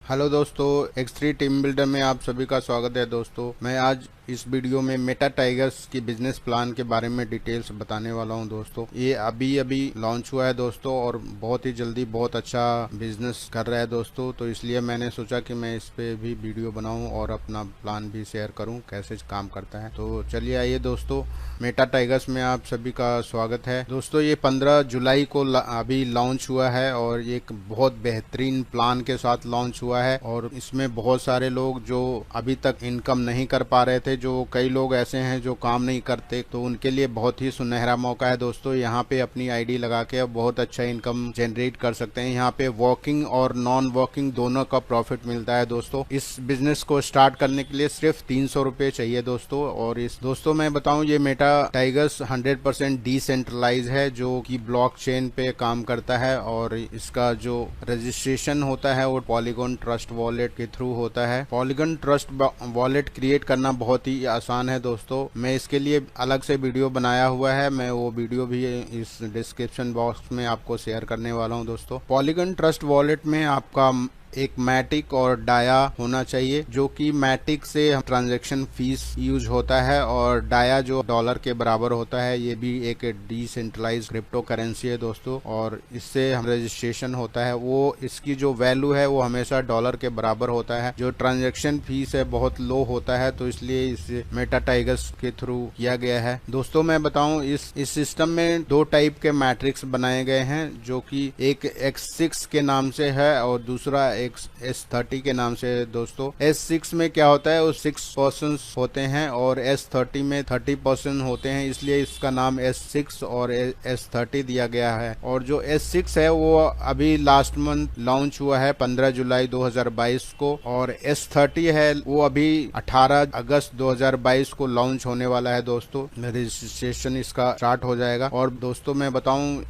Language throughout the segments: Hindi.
हेलो दोस्तों, X3 टीम बिल्डर में आप सभी का स्वागत है। दोस्तों मैं आज इस वीडियो में मेटा टाइगर्स की बिजनेस प्लान के बारे में डिटेल्स बताने वाला हूं। दोस्तों ये अभी अभी लॉन्च हुआ है दोस्तों, और बहुत ही जल्दी बहुत अच्छा बिजनेस कर रहा है दोस्तों। तो इसलिए मैंने सोचा कि मैं इस पे भी वीडियो बनाऊं और अपना प्लान भी शेयर करूं कैसे काम करता है। तो चलिए आइए दोस्तों, मेटा टाइगर्स में आप सभी का स्वागत है। दोस्तों ये 15 जुलाई को अभी लॉन्च हुआ है और एक बहुत बेहतरीन प्लान के साथ लॉन्च हुआ है। और इसमें बहुत सारे लोग जो अभी तक इनकम नहीं कर पा रहे थे, जो कई लोग ऐसे हैं जो काम नहीं करते, तो उनके लिए बहुत ही सुनहरा मौका है दोस्तों। यहाँ पे अपनी आईडी लगा के बहुत अच्छा इनकम जनरेट कर सकते हैं। यहाँ पे वॉकिंग और नॉन वॉकिंग दोनों का प्रॉफिट मिलता है दोस्तों। इस बिजनेस को स्टार्ट करने के लिए सिर्फ 300 रुपए चाहिए दोस्तों। और इस दोस्तों मैं बताऊं, ये मेटा टाइगर्स 100% डिसेंट्रलाइज है, जो कि ब्लॉकचेन पे काम करता है। और इसका जो रजिस्ट्रेशन होता है वो पॉलीगॉन ट्रस्ट वॉलेट के थ्रू होता है। पॉलीगॉन ट्रस्ट वॉलेट क्रिएट करना बहुत ही आसान है दोस्तों। मैं इसके लिए अलग से वीडियो बनाया हुआ है, मैं वो वीडियो भी इस डिस्क्रिप्शन बॉक्स में आपको शेयर करने वाला हूं दोस्तों। पॉलीगॉन ट्रस्ट वॉलेट में आपका एक मैटिक और डाया होना चाहिए, जो कि मैटिक से ट्रांजैक्शन फीस यूज होता है और डाया जो डॉलर के बराबर होता है। ये भी एक डिसेंट्रलाइज क्रिप्टो करेंसी है दोस्तों, और इससे हम रजिस्ट्रेशन होता है, वो इसकी जो वैल्यू है वो हमेशा डॉलर के बराबर होता है। जो ट्रांजैक्शन फीस है बहुत लो होता है, तो इसलिए इसे मेटा टाइगर्स के थ्रू किया गया है दोस्तों। मैं बताऊं, इस सिस्टम में दो टाइप के मैट्रिक्स बनाए गए हैं, जो कि एक X6 के नाम से है और दूसरा S30 के नाम से है दोस्तों। S6 में क्या होता है, वो 6% होते हैं और S30 में 30% होते हैं, इसलिए इसका नाम S6 और S30 दिया गया है। और जो S6 है वो अभी लास्ट मंथ लॉन्च हुआ है 15 जुलाई 2022 को, और S30 है वो अभी 18 अगस्त 2022 को लॉन्च होने वाला है दोस्तों। रजिस्ट्रेशन इसका स्टार्ट हो जाएगा। और दोस्तों मैं बताऊं,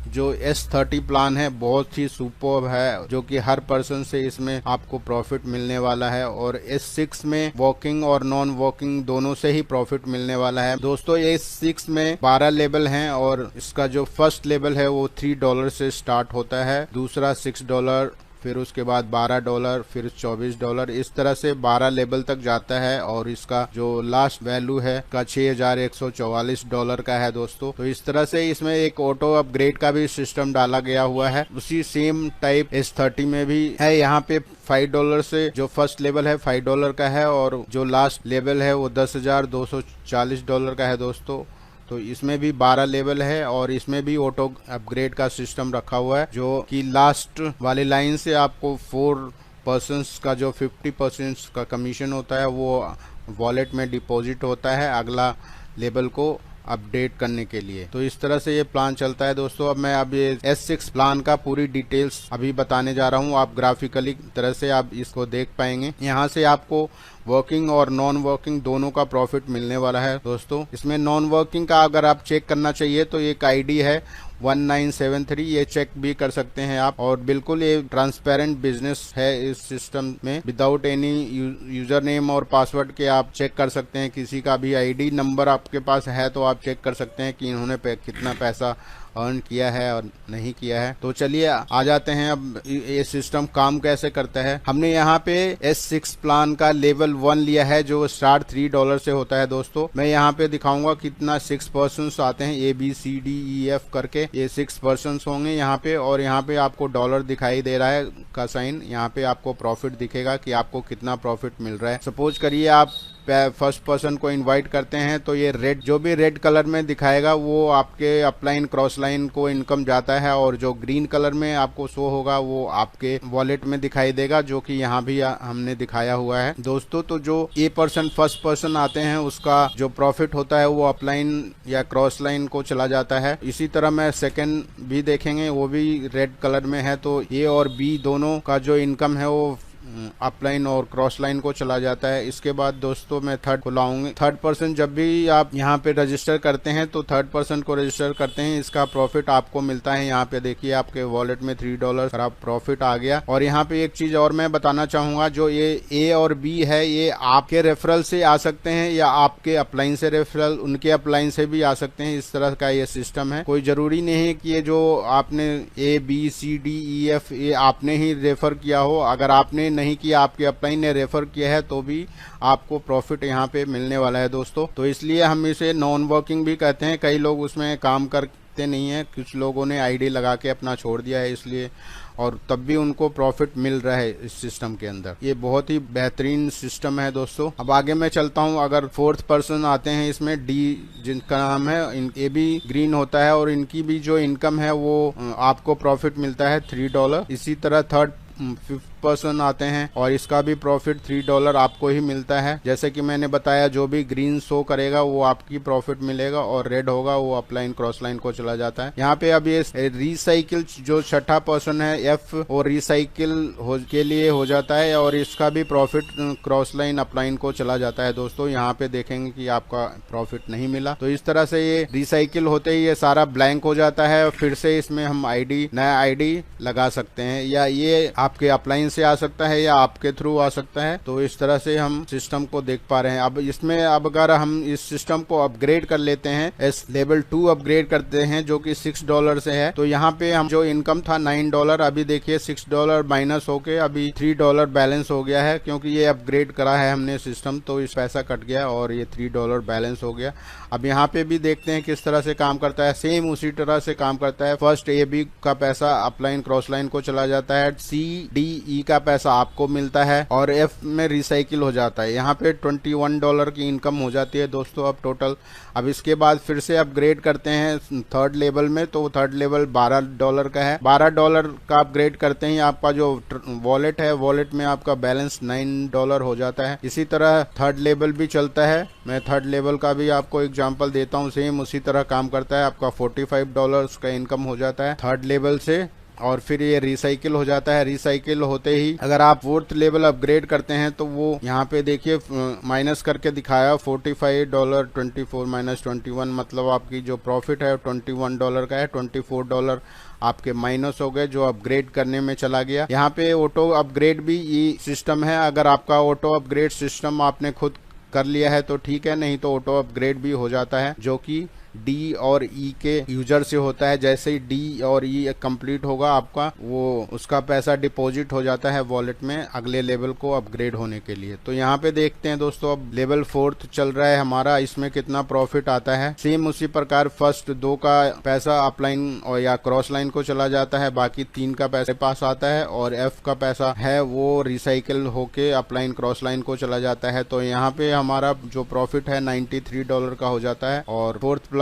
जो S30 प्लान है बहुत ही सुपर्ब है, जो कि हर पर्सन से इसमें आपको प्रॉफिट मिलने वाला है। और S6 में वॉकिंग और नॉन वॉकिंग दोनों से ही प्रॉफिट मिलने वाला है दोस्तों। S6 में 12 लेवल हैं, और इसका जो फर्स्ट लेवल है वो $3 से स्टार्ट होता है, दूसरा $6, फिर उसके बाद $12, फिर $24, इस तरह से 12 लेवल तक जाता है। और इसका जो लास्ट वैल्यू है का $6144 का है दोस्तों। तो इस तरह से इसमें एक ऑटो अपग्रेड का भी सिस्टम डाला गया हुआ है। उसी सेम टाइप S30 में भी है। यहाँ पे $5 से जो फर्स्ट लेवल है $5 का है, और जो लास्ट लेवल है वो $10,240 का है दोस्तों। तो इसमें भी 12 लेवल है, और इसमें भी ऑटो अपग्रेड का सिस्टम रखा हुआ है, जो कि लास्ट वाली लाइन से आपको 4% का जो 50% का कमीशन होता है वो वॉलेट में डिपॉजिट होता है अगला लेवल को अपडेट करने के लिए। तो इस तरह से ये प्लान चलता है दोस्तों। अब मैं ये S6 प्लान का पूरी डिटेल्स अभी बताने जा रहा हूँ। आप ग्राफिकली तरह से आप इसको देख पाएंगे। यहाँ से आपको वर्किंग और नॉन वर्किंग दोनों का प्रॉफिट मिलने वाला है दोस्तों। इसमें नॉन वर्किंग का अगर आप चेक करना चाहिए तो एक आईडी है 1973, ये चेक भी कर सकते हैं आप। और बिल्कुल ये ट्रांसपेरेंट बिजनेस है इस सिस्टम में, विदाउट एनी यूजर नेम और पासवर्ड के आप चेक कर सकते हैं। किसी का भी आईडी नंबर आपके पास है तो आप चेक कर सकते हैं कि इन्होंने कितना पैसा अर्न किया है और नहीं किया है। तो चलिए आ जाते हैं अब ये सिस्टम काम कैसे करता है। हमने यहाँ पे S6 प्लान का लेवल 1 लिया है, जो स्टार्ट $3 से होता है दोस्तों। मैं यहाँ पे दिखाऊंगा कितना 6% आते हैं, ABCDEF करके ये 6% होंगे यहाँ पे। और यहाँ पे आपको डॉलर दिखाई दे रहा है का साइन, यहाँ पे आपको प्रॉफिट दिखेगा कि आपको कितना प्रॉफिट मिल रहा है। सपोज करिए आप फर्स्ट पर्सन को इनवाइट करते हैं, तो ये रेड जो भी रेड कलर में दिखाएगा वो आपके अपलाइन क्रॉस लाइन को इनकम जाता है, और जो ग्रीन कलर में आपको शो होगा वो आपके वॉलेट में दिखाई देगा, जो कि यहाँ भी हमने दिखाया हुआ है दोस्तों। तो जो फर्स्ट पर्सन आते हैं उसका जो प्रॉफिट होता है वो अपलाइन या क्रॉस लाइन को चला जाता है। इसी तरह मैं सेकेंड भी देखेंगे, वो भी रेड कलर में है, तो A और B दोनों का जो इनकम है वो अपलाइन और क्रॉस लाइन को चला जाता है। इसके बाद दोस्तों मैं थर्ड को लाऊंगी। 3rd जब भी आप यहाँ पे रजिस्टर करते हैं तो 3rd को रजिस्टर करते हैं, इसका प्रॉफिट आपको मिलता है। यहाँ पे देखिए आपके वॉलेट में $3 का प्रॉफिट आ गया। और यहाँ पे एक चीज और मैं बताना चाहूंगा, जो ये ए और बी है ये आपके रेफरल से आ सकते हैं या आपके अपलाइन से रेफरल उनके अपलाइन से भी आ सकते हैं। इस तरह का ये सिस्टम है। कोई जरूरी नहीं है कि ये जो आपने ABCDEF ये आपने ही रेफर किया हो। अगर आपने नहीं किया, आपके अपलाइन ने रेफर किया है तो भी आपको प्रॉफिट यहाँ पे मिलने वाला है दोस्तों। तो इसलिए हम इसे नॉन वर्किंग भी कहते हैं। कई लोग उसमें काम करते नहीं है, कुछ लोगों ने आईडी लगा के अपना छोड़ दिया है इसलिए, और तब भी उनको प्रॉफिट मिल रहा है इस सिस्टम के अंदर। ये बहुत ही बेहतरीन सिस्टम है दोस्तों। अब आगे मैं चलता हूँ। अगर 4th पर्सन आते हैं इसमें, डी जिनका नाम है, ये भी ग्रीन होता है और इनकी भी जो इनकम है वो आपको प्रॉफिट मिलता है $3। इसी तरह 5th पर्सन आते हैं और इसका भी प्रॉफिट $3 आपको ही मिलता है। जैसे कि मैंने बताया, जो भी ग्रीन शो करेगा वो आपकी प्रॉफिट मिलेगा और रेड होगा वो अपलाइन क्रॉस लाइन को चला जाता है। यहाँ पे अब ये रिसाइकिल जो 6ठा पर्सन है F और रिसाइकिल के लिए हो जाता है और इसका भी प्रॉफिट क्रॉस लाइन अपलाइन को चला जाता है दोस्तों। यहाँ पे देखेंगे कि आपका प्रॉफिट नहीं मिला। तो इस तरह से ये रिसाइकिल होते ही ये सारा ब्लैंक हो जाता है। फिर से इसमें हम नया आईडी लगा सकते हैं, या ये आपके अपलाइन से आ सकता है या आपके थ्रू आ सकता है। तो इस तरह से हम सिस्टम को देख पा रहे हैं। अब इसमें अगर हम इस सिस्टम को अपग्रेड कर लेते हैं, लेवल 2 अपग्रेड करते हैं जो कि $6 से है, तो यहाँ पे हम जो इनकम था $9, अभी देखिए $6 माइनस होके अभी $3 बैलेंस हो गया है। क्योंकि ये अपग्रेड करा है हमने सिस्टम, तो इस पैसा कट गया और ये $3 बैलेंस हो गया। अब यहाँ पे भी देखते हैं किस तरह से काम करता है। सेम उसी तरह से काम करता है। फर्स्ट AB का पैसा अपलाइन क्रॉस लाइन को चला जाता है, CDE का पैसा आपको मिलता है और F में रिसाइकिल हो जाता है। यहाँ पे $21 की इनकम हो जाती है दोस्तों अब टोटल। अब इसके बाद फिर से अपग्रेड करते हैं 3rd लेवल में, तो 3rd लेवल $12 का है। $12 का अपग्रेड करते ही आपका जो वॉलेट है, वॉलेट में आपका बैलेंस $9 हो जाता है। इसी तरह 3rd लेवल भी चलता है। मैं 3rd लेवल का भी आपको एग्जांपल देता हूँ। सेम उसी तरह काम करता है। आपका $45 का इनकम हो जाता है 3rd लेवल से और फिर ये रिसाइकिल हो जाता है। रिसाइकिल होते ही अगर आप 4th लेवल अपग्रेड करते हैं तो वो यहाँ पे देखिए माइनस करके दिखाया $45 24 माइनस 21, मतलब आपकी जो प्रॉफिट है $21 का है। $24 आपके माइनस हो गए जो अपग्रेड करने में चला गया। यहाँ पे ऑटो अपग्रेड भी ये सिस्टम है। अगर आपका ऑटो अपग्रेड सिस्टम आपने खुद कर लिया है तो ठीक है, नहीं तो ऑटो अपग्रेड भी हो जाता है, जो कि D और E के यूजर से होता है। जैसे ही D और E कंप्लीट होगा आपका, वो उसका पैसा डिपॉजिट हो जाता है वॉलेट में अगले लेवल को अपग्रेड होने के लिए। तो यहाँ पे देखते हैं दोस्तों, अब लेवल 4th चल रहा है हमारा, इसमें कितना प्रॉफिट आता है। सेम उसी प्रकार फर्स्ट 2 का पैसा अपलाइन और या क्रॉस लाइन को चला जाता है, बाकी 3 का पैसा पास आता है और F का पैसा है वो रिसाइकिल होके अपलाइन क्रॉस लाइन को चला जाता है। तो यहाँ पे हमारा जो प्रॉफिट है $93 का हो जाता है। और 4th प्लान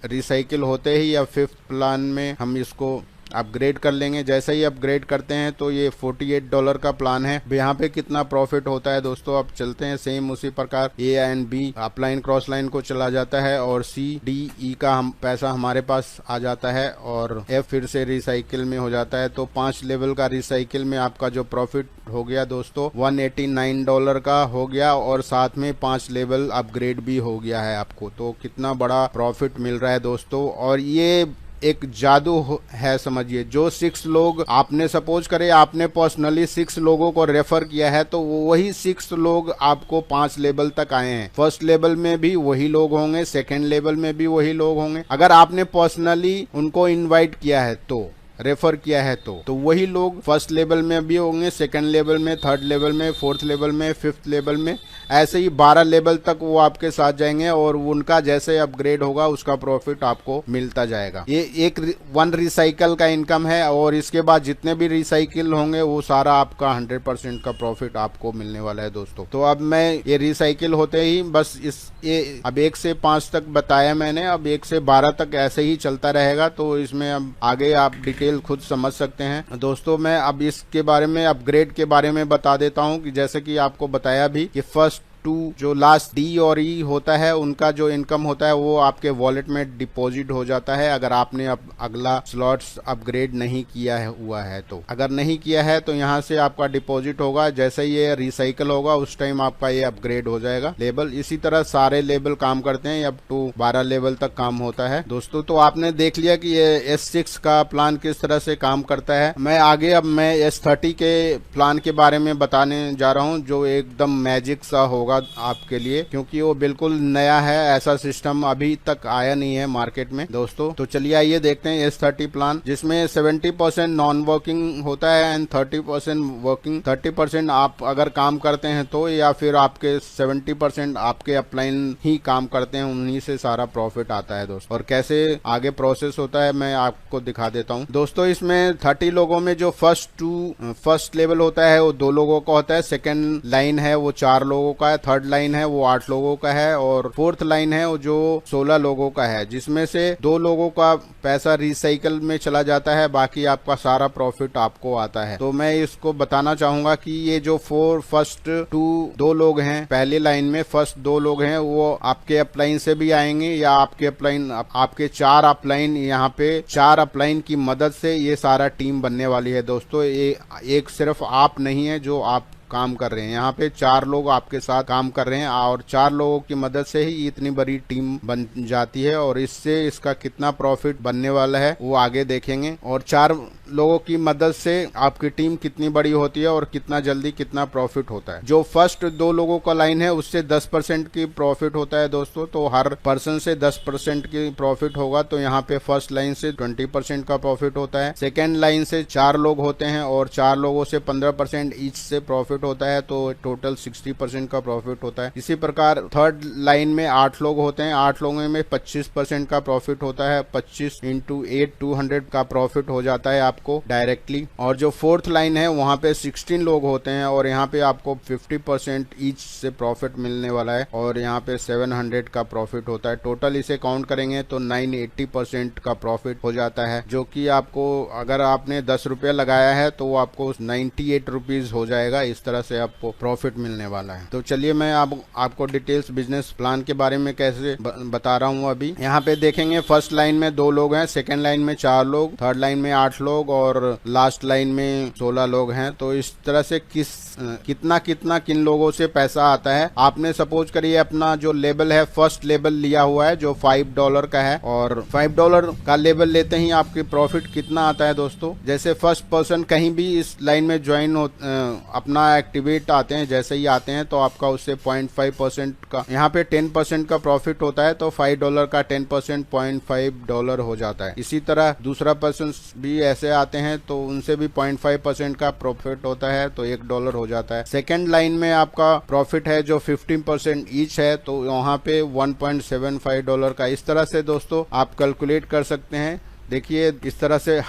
रिसाइकिल होते ही या 5th प्लान में हम इसको अपग्रेड कर लेंगे। जैसे ही अपग्रेड करते हैं तो ये $48 का प्लान है। यहाँ पे कितना प्रॉफिट होता है दोस्तों, अब चलते हैं। सेम उसी प्रकार A and B upline cross line को चला जाता है और CDE का पैसा हमारे पास आ जाता है और F फिर से रिसाइकिल में हो जाता है। तो 5 लेवल का रिसाइकिल में आपका जो प्रॉफिट हो गया दोस्तों $189 का हो गया और साथ में 5 लेवल अपग्रेड भी हो गया है आपको। तो कितना बड़ा प्रॉफिट मिल रहा है दोस्तों। और ये एक जादू है समझिए। जो 6 लोग आपने सपोज करे, आपने पर्सनली 6 लोगों को रेफर किया है तो वही 6 लोग आपको 5 लेवल तक आए हैं। फर्स्ट लेवल में भी वही लोग होंगे, सेकेंड लेवल में भी वही लोग होंगे। अगर आपने पर्सनली उनको इनवाइट किया है तो, रेफर किया है तो वही लोग फर्स्ट लेवल में भी होंगे, सेकंड लेवल में, 3rd लेवल में, 4th लेवल में, 5th लेवल में, ऐसे ही 12 लेवल तक वो आपके साथ जाएंगे और उनका जैसे अपग्रेड होगा उसका प्रॉफिट आपको मिलता जाएगा। ये एक 1 रिसाइकल का इनकम है और इसके बाद जितने भी रिसाइकिल होंगे वो सारा आपका 100% का प्रॉफिट आपको मिलने वाला है दोस्तों। तो अब मैं ये रिसाइकिल होते ही बस ये अब 1 से 5 तक बताया मैंने, अब 1 से 12 तक ऐसे ही चलता रहेगा। तो इसमें अब आगे आप डिटेल खुद समझ सकते हैं दोस्तों। मैं अब इसके बारे में, अपग्रेड के बारे में बता देता हूं कि जैसे कि आपको बताया भी कि फर्स्ट टू जो लास्ट डी और ई होता है उनका जो इनकम होता है वो आपके वॉलेट में डिपॉजिट हो जाता है, अगर आपने अब अगला स्लॉट्स अपग्रेड नहीं किया है हुआ है तो। अगर नहीं किया है तो यहाँ से आपका डिपॉजिट होगा, जैसे ही ये रिसाइकल होगा उस टाइम आपका ये अपग्रेड हो जाएगा लेवल। इसी तरह सारे लेवल काम करते हैं, अप टू 12 लेवल तक काम होता है दोस्तों। तो आपने देख लिया कि ये S6 का प्लान किस तरह से काम करता है। मैं आगे अब मैं S30 के प्लान के बारे में बताने जा रहा हूं, जो एकदम मैजिक सा होगा आपके लिए, क्योंकि वो बिल्कुल नया है, ऐसा सिस्टम अभी तक आया नहीं है मार्केट में दोस्तों। तो चलिए आइए देखते हैं S30 प्लान, जिसमें 70% नॉन वर्किंग होता है एंड 30% वर्किंग। 30% आप अगर काम करते हैं तो, या फिर आपके 70% आपके अपलाइन ही काम करते हैं, उन्हीं से सारा प्रॉफिट आता है दोस्तों। और कैसे आगे प्रोसेस होता है मैं आपको दिखा देता हूं दोस्तों। इसमें 30 लोगों में जो फर्स्ट लेवल होता है वो 2 लोगों का होता है, सेकंड लाइन है वो 4 लोगों का है, थर्ड लाइन है वो 8 लोगों का है, और फोर्थ लाइन है वो जो 16 लोगों का है, जिसमें से 2 लोगों का पैसा रिसाइकल में चला जाता है, बाकी आपका सारा प्रॉफिट आपको आता है। तो मैं इसको बताना चाहूंगा कि ये जो फर्स्ट 2 लोग हैं, पहले लाइन में फर्स्ट 2 लोग हैं, वो आपके अपलाइन से भी आएंगे, या आपके 4 अपलाइन, यहाँ पे 4 अपलाइन की मदद से ये सारा टीम बनने वाली है दोस्तों। ये एक सिर्फ आप नहीं है जो आप काम कर रहे हैं, यहाँ पे 4 लोग आपके साथ काम कर रहे हैं, और 4 लोगों की मदद से ही इतनी बड़ी टीम बन जाती है। और इससे इसका कितना प्रॉफिट बनने वाला है वो आगे देखेंगे, और 4 लोगों की मदद से आपकी टीम कितनी बड़ी होती है और कितना जल्दी कितना प्रॉफिट होता है। जो फर्स्ट 2 लोगों का लाइन है उससे 10% की प्रॉफिट होता है दोस्तों, तो हर पर्सन से 10% की प्रॉफिट होगा। तो यहाँ पे फर्स्ट लाइन से 20% का प्रॉफिट होता है, सेकेंड लाइन से 4 लोग होते हैं और 4 लोगों से 15% ईच से प्रॉफिट होता है, तो टोटल 60% का प्रॉफिट होता है। इसी प्रकार थर्ड लाइन में 8 लोग होते हैं, 8 लोगों में 25% का प्रॉफिट होता है, 25 × 8 200 का प्रॉफिट हो जाता है आपको डायरेक्टली। और जो फोर्थ लाइन है वहां पे 16 लोग होते हैं, और यहाँ पे आपको 50% ईच से प्रॉफिट मिलने वाला है, और यहाँ पे 700 का प्रॉफिट होता है। टोटल इसे काउंट करेंगे तो 980% का प्रॉफिट हो जाता है, जो कि आपको अगर आपने 10 रुपया लगाया है तो वो आपको 98 रुपीज हो जाएगा। इस तरह से आपको प्रॉफिट मिलने वाला है। तो चलिए मैं आपको डिटेल्स बिजनेस प्लान के बारे में कैसे बता रहा हूँ। अभी यहाँ पे देखेंगे फर्स्ट लाइन में 2 लोग हैं, सेकेंड लाइन में 4 लोग, थर्ड लाइन में 8 लोग, और लास्ट लाइन में 16 लोग हैं। तो इस तरह से कितना किन लोगों से पैसा आता है। आपने सपोज करिए अपना जो लेवल है, फर्स्ट लेवल लिया हुआ है जो $5 का है, और $5 का लेवल लेते ही आपके प्रॉफिट कितना आता है दोस्तों। जैसे फर्स्ट पर्सन कहीं भी इस लाइन में ज्वाइन अपना एक्टिवेट आते हैं, जैसे ही आते हैं तो आपका उससे 0.5% का, यहाँ पे 10% का प्रॉफिट होता है, तो $5 का 10% $0.5 हो जाता है। इसी तरह दूसरा पर्सन भी ऐसे आते हैं तो उनसे भी 0.5% का प्रॉफिट होता है, तो $1 हो जाता है। सेकेंड लाइन में आपका प्रॉफिट है जो 15% ईच है, तो वहां पे $1.75 का। इस तरह से दोस्तों आप कैलकुलेट कर सकते हैं। देखिए इस तरह से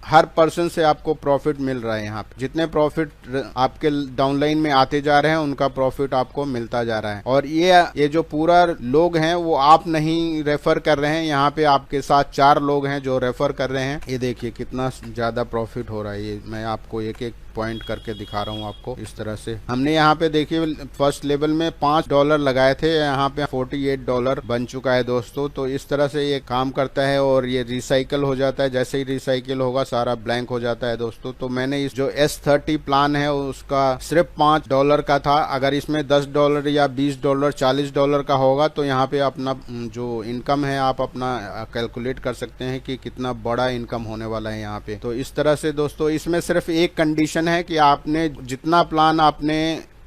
हर पर्सन से आपको प्रॉफिट मिल रहा है। यहाँ पे जितने प्रॉफिट आपके डाउनलाइन में आते जा रहे हैं उनका प्रॉफिट आपको मिलता जा रहा है। और ये जो पूरा लोग हैं वो आप नहीं रेफर कर रहे हैं, यहाँ पे आपके साथ 4 लोग हैं जो रेफर कर रहे हैं। ये देखिए कितना ज्यादा प्रॉफिट हो रहा है। ये मैं आपको एक पॉइंट करके दिखा रहा हूँ आपको। इस तरह से हमने यहाँ पे देखिए फर्स्ट लेवल में $5 लगाए थे, यहाँ पे $48 बन चुका है दोस्तों। तो इस तरह से ये काम करता है, और ये रिसाइकल हो जाता है। जैसे ही रिसाइकल होगा सारा ब्लैंक हो जाता है दोस्तों। तो मैंने इस जो S30 प्लान है उसका सिर्फ $5 का था। अगर इसमें $10 या $20 $40 का होगा तो यहाँ पे अपना जो इनकम है आप अपना कैलकुलेट कर सकते हैं कि कितना बड़ा इनकम होने वाला है यहाँ पे। तो इस तरह से दोस्तों इसमें सिर्फ एक कंडीशन है कि आपने जितना प्लान आपने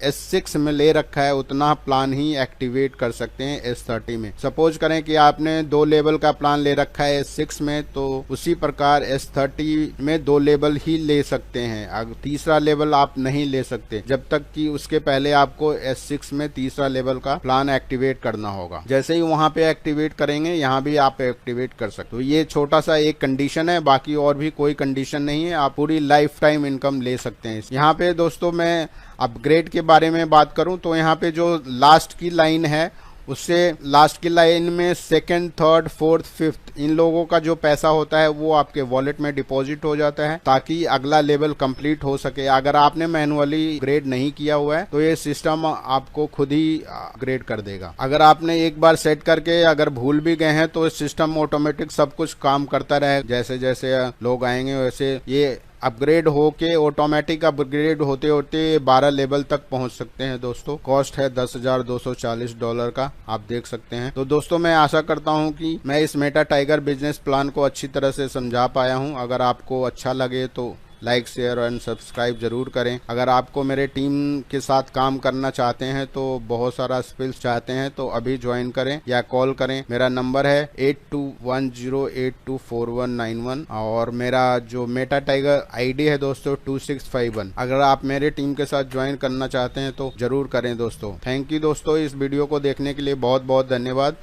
S6 में ले रखा है उतना प्लान ही एक्टिवेट कर सकते हैं S30 में। सपोज करें कि आपने 2 लेवल का प्लान ले रखा है S6 में, तो उसी प्रकार S30 में 2 लेवल ही ले सकते हैं। अगर तीसरा लेवल आप नहीं ले सकते जब तक कि उसके पहले आपको S6 में तीसरा लेवल का प्लान एक्टिवेट करना होगा। जैसे ही वहां पे एक्टिवेट करेंगे यहाँ भी आप एक्टिवेट कर सकते हो। ये छोटा सा एक कंडीशन है, बाकी और भी कोई कंडीशन नहीं है। आप पूरी लाइफ टाइम इनकम ले सकते हैं। यहाँ पे दोस्तों मैं अपग्रेड के बारे में बात करूं तो यहाँ पे जो लास्ट की लाइन है उससे लास्ट की लाइन में सेकंड, थर्ड, फोर्थ, फिफ्थ इन लोगों का जो पैसा होता है वो आपके वॉलेट में डिपॉजिट हो जाता है ताकि अगला लेवल कंप्लीट हो सके। अगर आपने मैनुअली ग्रेड नहीं किया हुआ है तो ये सिस्टम आपको खुद ही ग्रेड कर देगा। अगर आपने एक बार सेट करके अगर भूल भी गए हैं तो सिस्टम ऑटोमेटिक सब कुछ काम करता रहे, जैसे जैसे लोग आएंगे वैसे ये अपग्रेड होके ऑटोमेटिक अपग्रेड होते होते 12 लेवल तक पहुंच सकते हैं दोस्तों। कॉस्ट है $10,240 का, आप देख सकते हैं। तो दोस्तों मैं आशा करता हूं कि मैं इस मेटा टाइगर बिजनेस प्लान को अच्छी तरह से समझा पाया हूं। अगर आपको अच्छा लगे तो लाइक, शेयर एंड सब्सक्राइब जरूर करें। अगर आपको मेरे टीम के साथ काम करना चाहते हैं तो बहुत सारा स्किल्स चाहते हैं तो अभी ज्वाइन करें या कॉल करें। मेरा नंबर है 8210824191 और मेरा जो मेटा टाइगर आईडी है दोस्तों 2651। अगर आप मेरे टीम के साथ ज्वाइन करना चाहते हैं तो जरूर करें दोस्तों। थैंक यू दोस्तों, इस वीडियो को देखने के लिए बहुत बहुत धन्यवाद।